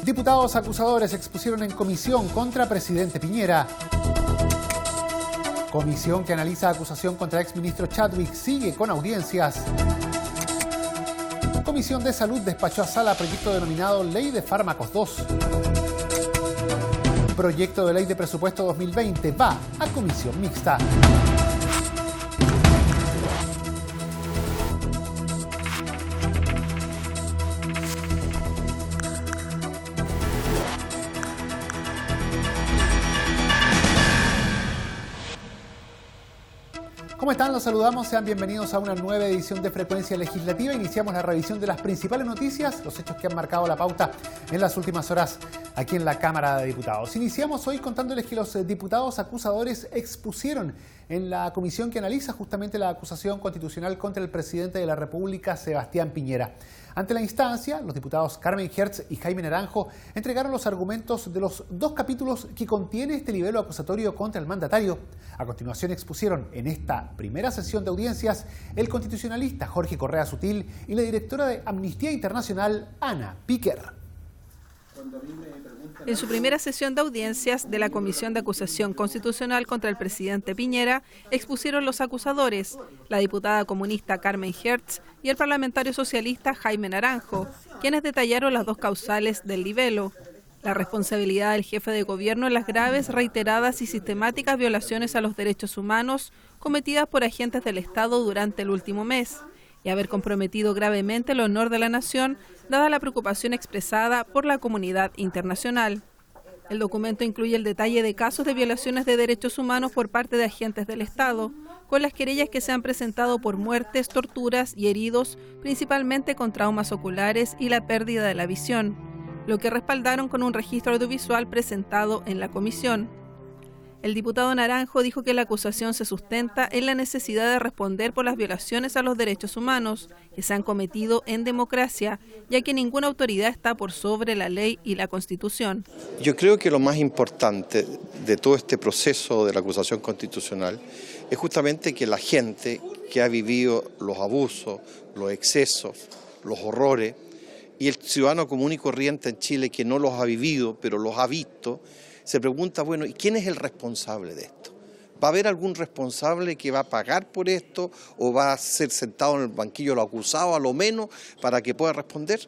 Diputados acusadores expusieron en comisión contra presidente Piñera. Comisión que analiza acusación contra exministro Chadwick sigue con audiencias. Comisión de Salud despachó a sala proyecto denominado Ley de Fármacos 2. Proyecto de Ley de Presupuesto 2020 va a comisión mixta. ¿Cómo están? Los saludamos, sean bienvenidos a una nueva edición de Frecuencia Legislativa. Iniciamos la revisión de las principales noticias, los hechos que han marcado la pauta en las últimas horas aquí en la Cámara de Diputados. Iniciamos hoy contándoles que los diputados acusadores expusieron en la comisión que analiza justamente la acusación constitucional contra el presidente de la República, Sebastián Piñera. Ante la instancia, los diputados Carmen Hertz y Jaime Naranjo entregaron los argumentos de los dos capítulos que contiene este libelo acusatorio contra el mandatario. A continuación expusieron en esta primera sesión de audiencias el constitucionalista Jorge Correa Sutil y la directora de Amnistía Internacional, Ana Piquer. En su primera sesión de audiencias de la Comisión de Acusación Constitucional contra el presidente Piñera, expusieron los acusadores, la diputada comunista Carmen Hertz y el parlamentario socialista Jaime Naranjo, quienes detallaron las dos causales del libelo: la responsabilidad del jefe de gobierno en las graves, reiteradas y sistemáticas violaciones a los derechos humanos cometidas por agentes del Estado durante el último mes, y haber comprometido gravemente el honor de la nación, dada la preocupación expresada por la comunidad internacional. El documento incluye el detalle de casos de violaciones de derechos humanos por parte de agentes del Estado, con las querellas que se han presentado por muertes, torturas y heridos, principalmente con traumas oculares y la pérdida de la visión, lo que respaldaron con un registro audiovisual presentado en la comisión. El diputado Naranjo dijo que la acusación se sustenta en la necesidad de responder por las violaciones a los derechos humanos que se han cometido en democracia, ya que ninguna autoridad está por sobre la ley y la Constitución. Yo creo que lo más importante de todo este proceso de la acusación constitucional es justamente que la gente que ha vivido los abusos, los excesos, los horrores, y el ciudadano común y corriente en Chile que no los ha vivido, pero los ha visto, se pregunta, bueno, ¿y quién es el responsable de esto? ¿Va a haber algún responsable que va a pagar por esto o va a ser sentado en el banquillo del acusado a lo menos para que pueda responder?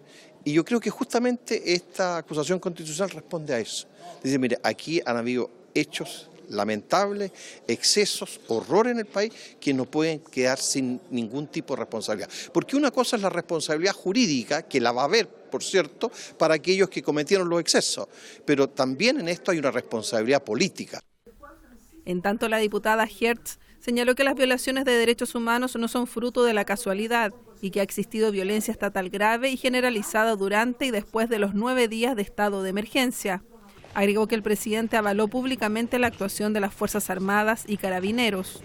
Y yo creo que justamente esta acusación constitucional responde a eso. Dice, mire, aquí han habido hechos lamentables, excesos, horror en el país que no pueden quedar sin ningún tipo de responsabilidad. Porque una cosa es la responsabilidad jurídica, que la va a haber, por cierto, para aquellos que cometieron los excesos, pero también en esto hay una responsabilidad política. En tanto, la diputada Hertz señaló que las violaciones de derechos humanos no son fruto de la casualidad y que ha existido violencia estatal grave y generalizada durante y después de los 9 días de estado de emergencia. Agregó que el presidente avaló públicamente la actuación de las Fuerzas Armadas y Carabineros.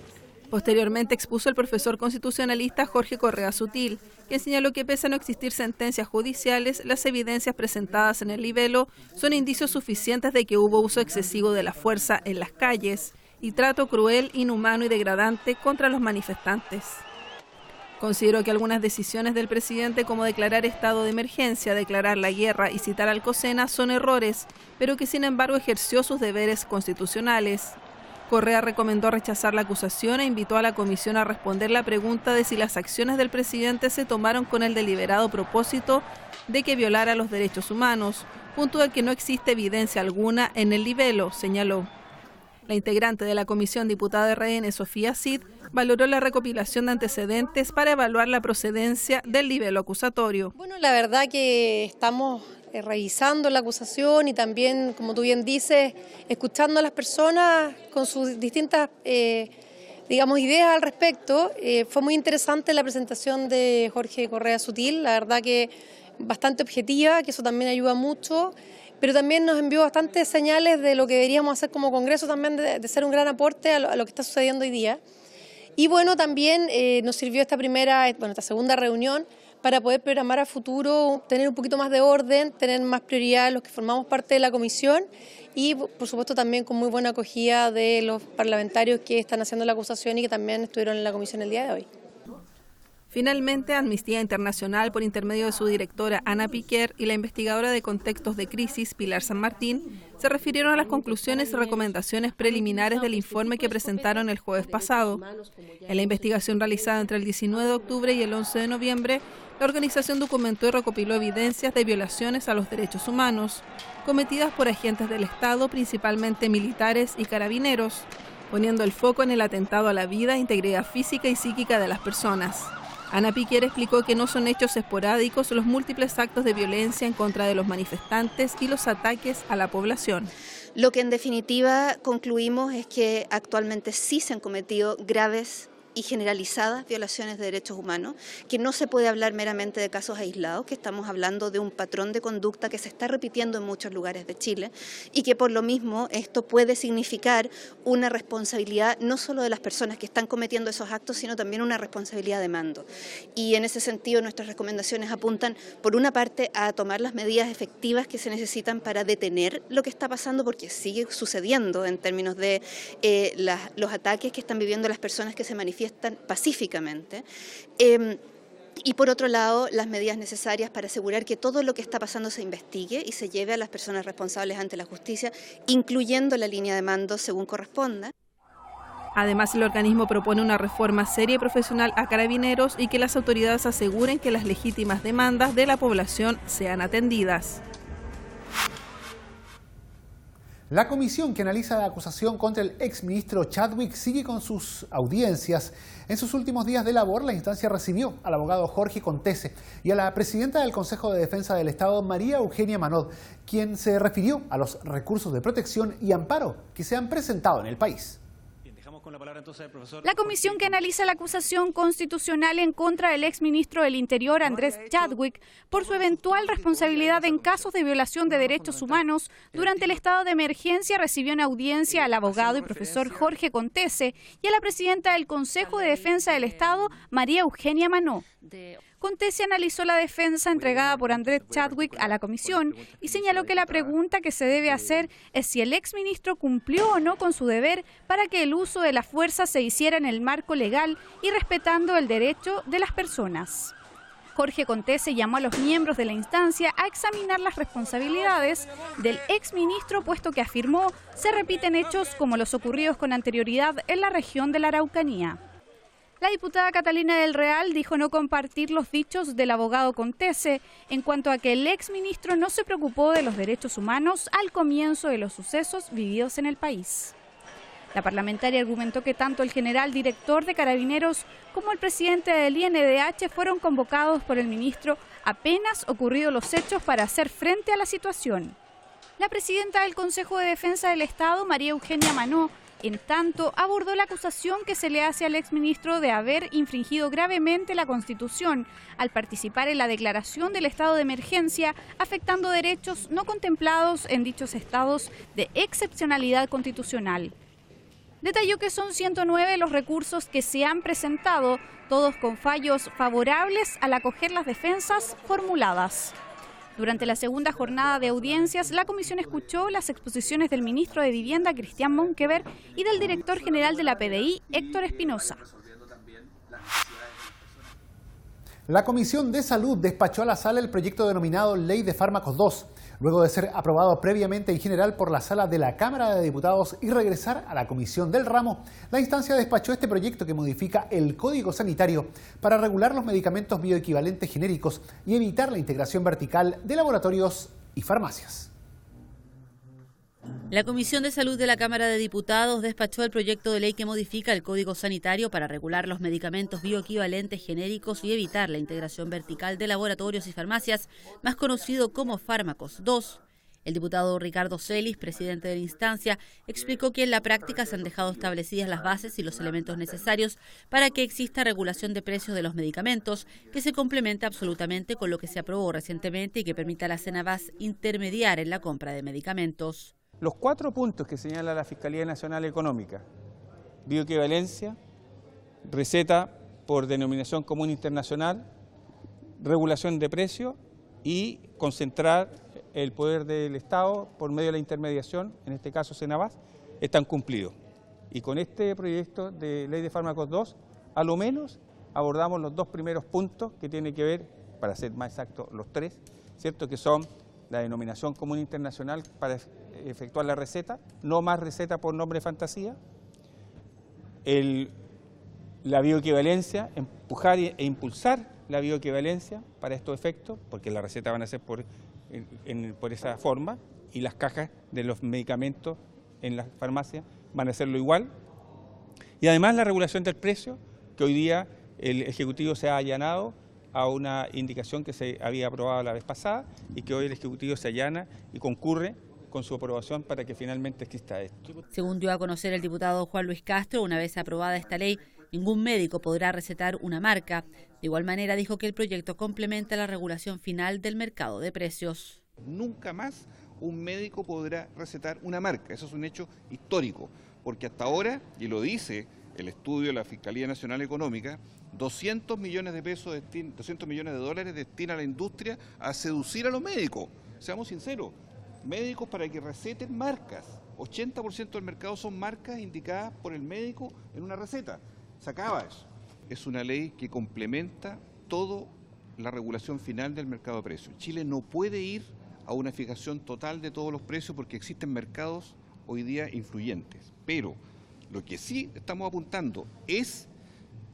Posteriormente expuso el profesor constitucionalista Jorge Correa Sutil, quien señaló que pese a no existir sentencias judiciales, las evidencias presentadas en el libelo son indicios suficientes de que hubo uso excesivo de la fuerza en las calles y trato cruel, inhumano y degradante contra los manifestantes. Consideró que algunas decisiones del presidente, como declarar estado de emergencia, declarar la guerra y citar a Alcocena, son errores, pero que sin embargo ejerció sus deberes constitucionales. Correa recomendó rechazar la acusación e invitó a la comisión a responder la pregunta de si las acciones del presidente se tomaron con el deliberado propósito de que violara los derechos humanos, punto de que no existe evidencia alguna en el libelo, señaló. La integrante de la comisión, diputada de RN, Sofía Cid, valoró la recopilación de antecedentes para evaluar la procedencia del libelo acusatorio. Bueno, la verdad que estamos revisando la acusación y también, como tú bien dices, escuchando a las personas con sus distintas ideas al respecto. Fue muy interesante la presentación de Jorge Correa Sutil, la verdad que bastante objetiva, que eso también ayuda mucho. Pero también nos envió bastantes señales de lo que deberíamos hacer como Congreso, también de ser un gran aporte a lo que está sucediendo hoy día. Y bueno, también nos sirvió esta segunda reunión para poder programar a futuro, tener un poquito más de orden, tener más prioridad los que formamos parte de la comisión y por supuesto también con muy buena acogida de los parlamentarios que están haciendo la acusación y que también estuvieron en la comisión el día de hoy. Finalmente, Amnistía Internacional, por intermedio de su directora Ana Piquer y la investigadora de contextos de crisis Pilar San Martín, se refirieron a las conclusiones y recomendaciones preliminares del informe que presentaron el jueves pasado. En la investigación realizada entre el 19 de octubre y el 11 de noviembre, la organización documentó y recopiló evidencias de violaciones a los derechos humanos, cometidas por agentes del Estado, principalmente militares y carabineros, poniendo el foco en el atentado a la vida, integridad física y psíquica de las personas. Ana Piquer explicó que no son hechos esporádicos los múltiples actos de violencia en contra de los manifestantes y los ataques a la población. Lo que en definitiva concluimos es que actualmente sí se han cometido graves y generalizadas violaciones de derechos humanos, que no se puede hablar meramente de casos aislados, que estamos hablando de un patrón de conducta que se está repitiendo en muchos lugares de Chile y que por lo mismo esto puede significar una responsabilidad no solo de las personas que están cometiendo esos actos, sino también una responsabilidad de mando. Y en ese sentido nuestras recomendaciones apuntan, por una parte, a tomar las medidas efectivas que se necesitan para detener lo que está pasando, porque sigue sucediendo en términos de los ataques que están viviendo las personas que se manifiestan pacíficamente, y por otro lado las medidas necesarias para asegurar que todo lo que está pasando se investigue y se lleve a las personas responsables ante la justicia, incluyendo la línea de mando según corresponda. Además, el organismo propone una reforma seria y profesional a Carabineros y que las autoridades aseguren que las legítimas demandas de la población sean atendidas. La comisión que analiza la acusación contra el exministro Chadwick sigue con sus audiencias. En sus últimos días de labor, la instancia recibió al abogado Jorge Contese y a la presidenta del Consejo de Defensa del Estado, María Eugenia Manot, quien se refirió a los recursos de protección y amparo que se han presentado en el país. La comisión que analiza la acusación constitucional en contra del exministro del Interior, Andrés Chadwick, por su eventual responsabilidad en casos de violación de derechos humanos durante el estado de emergencia, recibió en audiencia al abogado y profesor Jorge Contese y a la presidenta del Consejo de Defensa del Estado, María Eugenia Manot. Contese analizó la defensa entregada por Andrés Chadwick a la comisión y señaló que la pregunta que se debe hacer es si el exministro cumplió o no con su deber para que el uso de la fuerza se hiciera en el marco legal y respetando el derecho de las personas. Jorge Contese llamó a los miembros de la instancia a examinar las responsabilidades del exministro, puesto que afirmó se repiten hechos como los ocurridos con anterioridad en la región de la Araucanía. La diputada Catalina del Real dijo no compartir los dichos del abogado Contese en cuanto a que el exministro no se preocupó de los derechos humanos al comienzo de los sucesos vividos en el país. La parlamentaria argumentó que tanto el general director de Carabineros como el presidente del INDH fueron convocados por el ministro apenas ocurridos los hechos para hacer frente a la situación. La presidenta del Consejo de Defensa del Estado, María Eugenia Manot, en tanto, abordó la acusación que se le hace al exministro de haber infringido gravemente la Constitución al participar en la declaración del estado de emergencia, afectando derechos no contemplados en dichos estados de excepcionalidad constitucional. Detalló que son 109 los recursos que se han presentado, todos con fallos favorables al acoger las defensas formuladas. Durante la segunda jornada de audiencias, la comisión escuchó las exposiciones del ministro de Vivienda, Cristian Monkever, y del director general de la PDI, Héctor Espinosa. La Comisión de Salud despachó a la sala el proyecto denominado Ley de Fármacos 2, luego de ser aprobado previamente en general por la sala de la Cámara de Diputados y regresar a la comisión del ramo. La instancia despachó este proyecto que modifica el Código Sanitario para regular los medicamentos bioequivalentes genéricos y evitar la integración vertical de laboratorios y farmacias. La Comisión de Salud de la Cámara de Diputados despachó el proyecto de ley que modifica el Código Sanitario para regular los medicamentos bioequivalentes genéricos y evitar la integración vertical de laboratorios y farmacias, más conocido como Fármacos 2. El diputado Ricardo Celis, presidente de la instancia, explicó que en la práctica se han dejado establecidas las bases y los elementos necesarios para que exista regulación de precios de los medicamentos, que se complementa absolutamente con lo que se aprobó recientemente y que permita a la Cenabás intermediar en la compra de medicamentos. Los 4 puntos que señala la Fiscalía Nacional Económica: bioequivalencia, receta por denominación común internacional, regulación de precios y concentrar el poder del Estado por medio de la intermediación, en este caso Cenabás, están cumplidos. Y con este proyecto de Ley de Fármacos 2, a lo menos abordamos los dos primeros puntos que tienen que ver, para ser más exacto, los tres, ¿cierto? Que son la denominación común internacional para efectuar la receta, no más receta por nombre de fantasía, la bioequivalencia, empujar e impulsar la bioequivalencia para estos efectos, porque las recetas van a ser por esa forma, y las cajas de los medicamentos en las farmacias van a hacerlo igual. Y además la regulación del precio, que hoy día el Ejecutivo se ha allanado a una indicación que se había aprobado la vez pasada y que hoy el Ejecutivo se allana y concurre con su aprobación para que finalmente exista esto. Según dio a conocer el diputado Juan Luis Castro, una vez aprobada esta ley, ningún médico podrá recetar una marca. De igual manera dijo que el proyecto complementa la regulación final del mercado de precios. Nunca más un médico podrá recetar una marca, eso es un hecho histórico, porque hasta ahora, y lo dice el estudio de la Fiscalía Nacional Económica, 200 millones de dólares destina la industria a seducir a los médicos. Seamos sinceros, médicos para que receten marcas. 80% del mercado son marcas indicadas por el médico en una receta. Se acaba eso. Es una ley que complementa toda la regulación final del mercado de precios. Chile no puede ir a una fijación total de todos los precios porque existen mercados hoy día influyentes. Pero lo que sí estamos apuntando es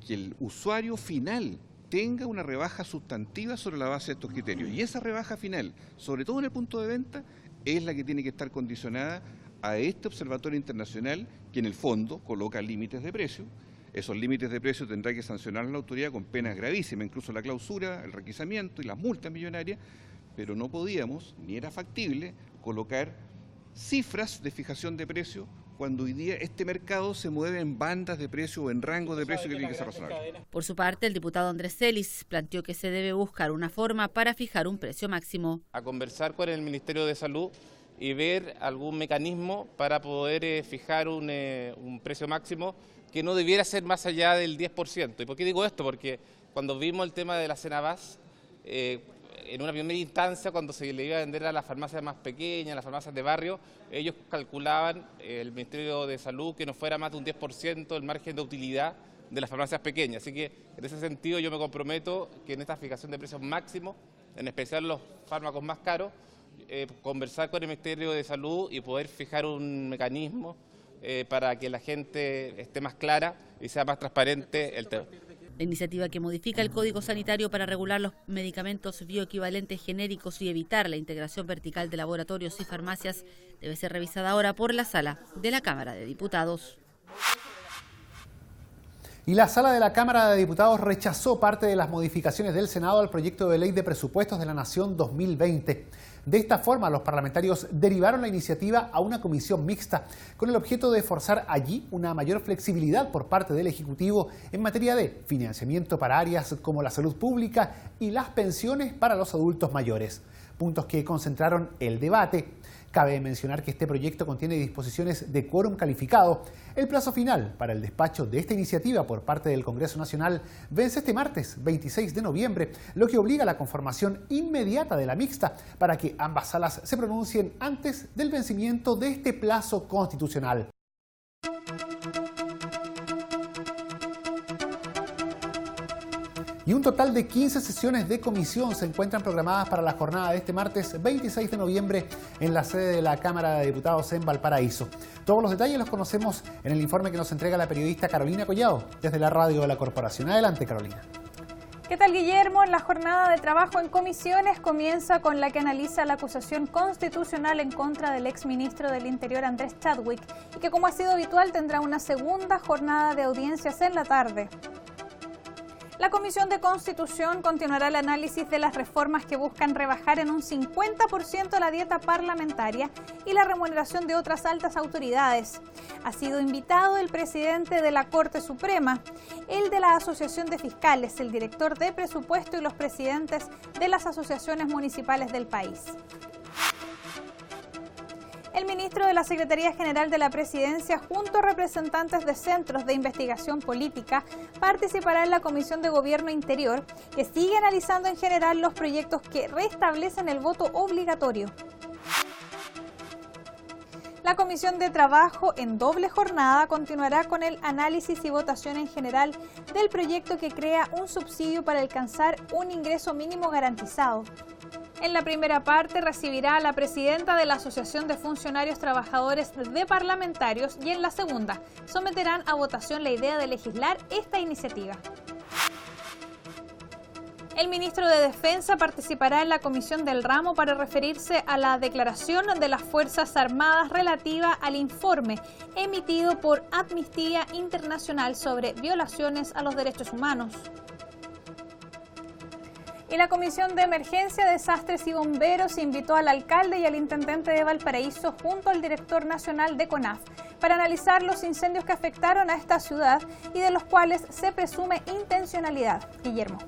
que el usuario final tenga una rebaja sustantiva sobre la base de estos criterios. Y esa rebaja final, sobre todo en el punto de venta, es la que tiene que estar condicionada a este observatorio internacional que en el fondo coloca límites de precio. Esos límites de precio tendrá que sancionar la autoridad con penas gravísimas, incluso la clausura, el requisamiento y las multas millonarias, pero no podíamos, ni era factible, colocar cifras de fijación de precio cuando hoy día este mercado se mueve en bandas de precio o en rangos de precio que tienen que ser razonables. Por su parte, el diputado Andrés Celis planteó que se debe buscar una forma para fijar un precio máximo. A conversar con el Ministerio de Salud y ver algún mecanismo para poder fijar un precio máximo que no debiera ser más allá del 10%. ¿Y por qué digo esto? Porque cuando vimos el tema de la Cenabás, en una primera instancia, cuando se le iba a vender a las farmacias más pequeñas, a las farmacias de barrio, ellos calculaban, el Ministerio de Salud, que no fuera más de un 10% el margen de utilidad de las farmacias pequeñas. Así que, en ese sentido, yo me comprometo que en esta fijación de precios máximos, en especial los fármacos más caros, conversar con el Ministerio de Salud y poder fijar un mecanismo para que la gente esté más clara y sea más transparente el tema. La iniciativa que modifica el Código Sanitario para regular los medicamentos bioequivalentes genéricos y evitar la integración vertical de laboratorios y farmacias debe ser revisada ahora por la Sala de la Cámara de Diputados. Y la Sala de la Cámara de Diputados rechazó parte de las modificaciones del Senado al proyecto de ley de presupuestos de la Nación 2020. De esta forma, los parlamentarios derivaron la iniciativa a una comisión mixta con el objeto de forzar allí una mayor flexibilidad por parte del Ejecutivo en materia de financiamiento para áreas como la salud pública y las pensiones para los adultos mayores, puntos que concentraron el debate. Cabe mencionar que este proyecto contiene disposiciones de quórum calificado. El plazo final para el despacho de esta iniciativa por parte del Congreso Nacional vence este martes 26 de noviembre, lo que obliga a la conformación inmediata de la mixta para que ambas salas se pronuncien antes del vencimiento de este plazo constitucional. Y un total de 15 sesiones de comisión se encuentran programadas para la jornada de este martes 26 de noviembre en la sede de la Cámara de Diputados en Valparaíso. Todos los detalles los conocemos en el informe que nos entrega la periodista Carolina Collado desde la radio de la Corporación. Adelante, Carolina. ¿Qué tal, Guillermo? La jornada de trabajo en comisiones comienza con la que analiza la acusación constitucional en contra del exministro del Interior Andrés Chadwick y que, como ha sido habitual, tendrá una segunda jornada de audiencias en la tarde. La Comisión de Constitución continuará el análisis de las reformas que buscan rebajar en un 50% la dieta parlamentaria y la remuneración de otras altas autoridades. Ha sido invitado el presidente de la Corte Suprema, el de la Asociación de Fiscales, el director de Presupuesto y los presidentes de las asociaciones municipales del país. El ministro de la Secretaría General de la Presidencia, junto a representantes de centros de investigación política, participará en la Comisión de Gobierno Interior, que sigue analizando en general los proyectos que restablecen el voto obligatorio. La Comisión de Trabajo, en doble jornada, continuará con el análisis y votación en general del proyecto que crea un subsidio para alcanzar un ingreso mínimo garantizado. En la primera parte recibirá a la presidenta de la Asociación de Funcionarios Trabajadores de Parlamentarios y en la segunda someterán a votación la idea de legislar esta iniciativa. El ministro de Defensa participará en la comisión del ramo para referirse a la declaración de las Fuerzas Armadas relativa al informe emitido por Amnistía Internacional sobre violaciones a los derechos humanos. Y la Comisión de Emergencia, Desastres y Bomberos invitó al alcalde y al intendente de Valparaíso junto al director nacional de CONAF para analizar los incendios que afectaron a esta ciudad y de los cuales se presume intencionalidad. Guillermo.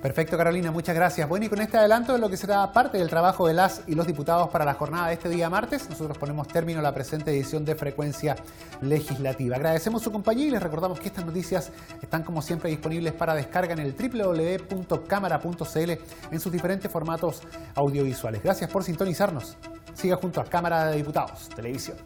Perfecto, Carolina, muchas gracias. Bueno, y con este adelanto de lo que será parte del trabajo de las y los diputados para la jornada de este día martes, nosotros ponemos término a la presente edición de Frecuencia Legislativa. Agradecemos su compañía y les recordamos que estas noticias están como siempre disponibles para descarga en el www.cámara.cl en sus diferentes formatos audiovisuales. Gracias por sintonizarnos. Siga junto a Cámara de Diputados Televisión.